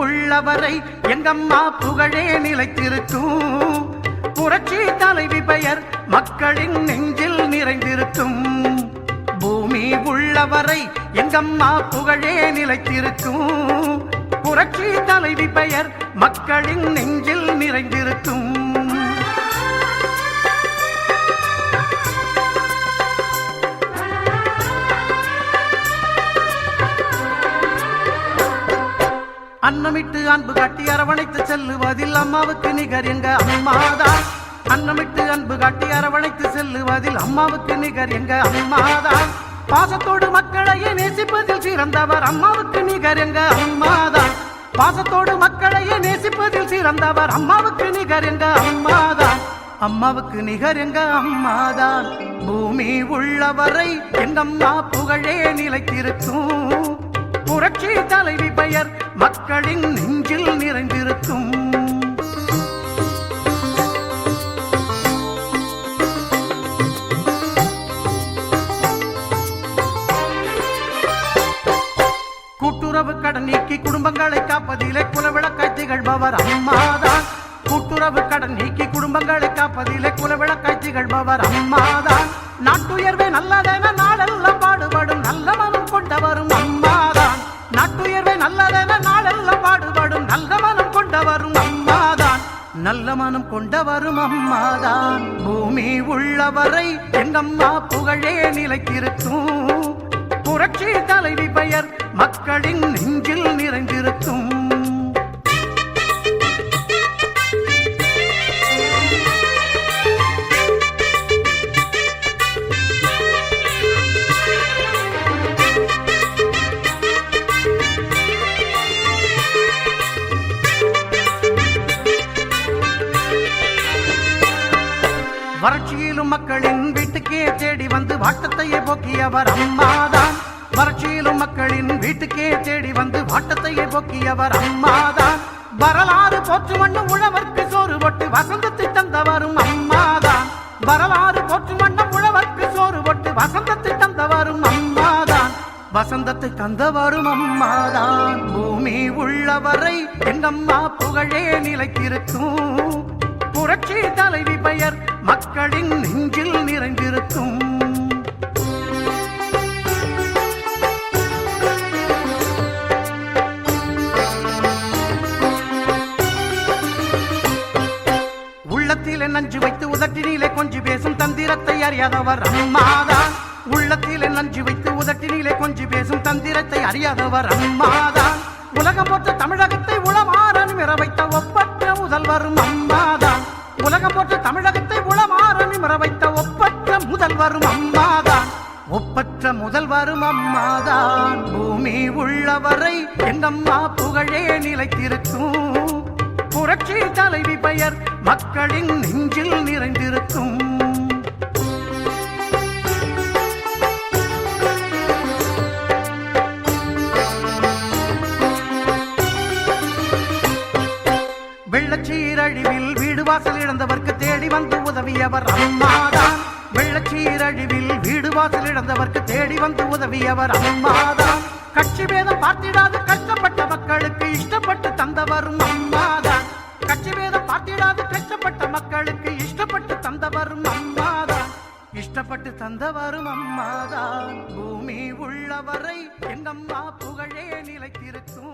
உள்ளவரை எங்கம்மா புகழே நிலைத்திருக்கும். புரட்சி தலைவி பெயர் மக்களின் நெஞ்சில் நிறைந்திருக்கும். பூமி உள்ளவரை எங்கம்மா புகழே நிலைத்திருக்கும். புரட்சி தலைவி பெயர் மக்களின் நெஞ்சில் நிறைந்திருக்கும். அன்னமிட்டு அன்பு காட்டி அரவணைத்து செல்லுவதில் அம்மாவுக்கு நிகர் எங்க அம்மாதான். அன்னமிட்டு அன்பு காட்டி அரவணைத்து செல்லுவதில் அம்மாவுக்கு நிகர் எங்க அம்மாதான். பாசத்தோடு மக்களையே நேசிப்பதில் சிறந்தவர் அம்மாவுக்கு நிகர் எங்க அம்மாதான். பாசத்தோடு மக்களையே நேசிப்பதில் சிறந்தவர் அம்மாவுக்கு நிகர் எங்க அம்மாதான். அம்மாவுக்கு நிகர் எங்க அம்மாதான். பூமி உள்ளவரை எங்கம்மா புகழே நிலைத்திருக்கும். புரட்சி தலைவி பெயர் மக்களின் நெஞ்சில் நிறைந்திருக்கும். கூட்டுறவு கடன் நீக்கி குடும்பங்களை காப்பதிலே குலவிளக்காய் திகழ்பவர் அம்மாதான். கூட்டுறவு கடன் நீக்கி குடும்பங்களை காப்பதிலே குலவிளக்காய் திகழ்பவர் அம்மாதான். நாட்டுயர்வே நல்லதென நாடெல்லாம் பாடுபடும் நல்ல மனம் கொண்டவரும் அம்மாதான். நாட்டுயர்வே நல்லதென நாடெல்லாம் பாடுபடும் நல்ல மனம் கொண்டவரும் அம்மாதான். நல்ல மனம் கொண்டவரும் அம்மாதான். பூமி உள்ளவரை எங்கம்மா புகழே நிலைத்திருக்கும். புரட்சி தலைவி பெயர் மக்களின் நெஞ்சில் நிறைந்திருக்கும். வறட்சியிலும் மக்களின் வீட்டுக்கே தேடி வந்து வாட்டத்தையே போக்கியவர் அம்மாதான். வறட்சியிலும் மக்களின் வீட்டுக்கே தேடி வந்து வாட்டத்தையே போக்கியவர் அம்மாதான். வரலாறு போற்று மண்ணும் உழவர்க்கு சோறு போட்டு வசந்தத்தை தந்தவரும் அம்மாதான். வரலாறு போற்று மண்ணும் உழவர்க்கு சோறு போட்டு வசந்தத்தை தந்தவரும் அம்மாதான். வசந்தத்தை தந்தவரும் அம்மாதான். பூமி உள்ளவரை எங்கம்மா புகழே நிலைத்திருக்கும். புரட்சி தலைவி பெயர் மக்களின் நெஞ்சில் நிறைந்திருக்கும். உள்ளத்திலே நஞ்சு வைத்து உதட்டினிலே கொஞ்சி பேசும் தந்திரத்தை அறியாதவர் அம்மாதான். உள்ளத்திலே நஞ்சு வைத்து உதட்டினிலே கொஞ்சி பேசும் தந்திரத்தை அறியாதவர் அம்மாதான். உலகம் போற்ற தமிழகத்தை உளமாற நிமிர வைத்த ஒப்பற்ற முதல்வரும் அம்மாதான். உலகம் போற்ற தமிழகத்தை உளமாற நிமிர வைத்த ஒப்பற்ற முதல்வரும் அம்மாதான். ஒப்பற்ற முதல்வரும் அம்மாதான். பூமி உள்ளவரை எங்கம்மா புகழே நிலைத்திருக்கும். புரட்சி தலைவி பெயர் மக்களின் நெஞ்சில் நிறைந்திருக்கும். வெள்ளச்சீரழிவில் வீடு வாசல் இழந்தவர்க்கு தேடி வந்து உதவியவர் அம்மாதான். வெள்ளச்சீரழிவில் வீடு வாசல் இழந்தவர்க்கு தேடி வந்து உதவியவர் அம்மாதான். கட்சி பேதம் பார்த்திடாது கஷ்டப்பட்ட மக்களுக்கு இஷ்டப்பட்டு தந்தவரும் அம்மாதான். கட்சி பேதம் பார்த்திடாது கஷ்டப்பட்ட மக்களுக்கு இஷ்டப்பட்டு தந்தவரும் அம்மாதான். இஷ்டப்பட்டு தந்தவரும் அம்மாதான். பூமி உள்ளவரை எங்கம்மா புகழே நிலைத்திருக்கும்.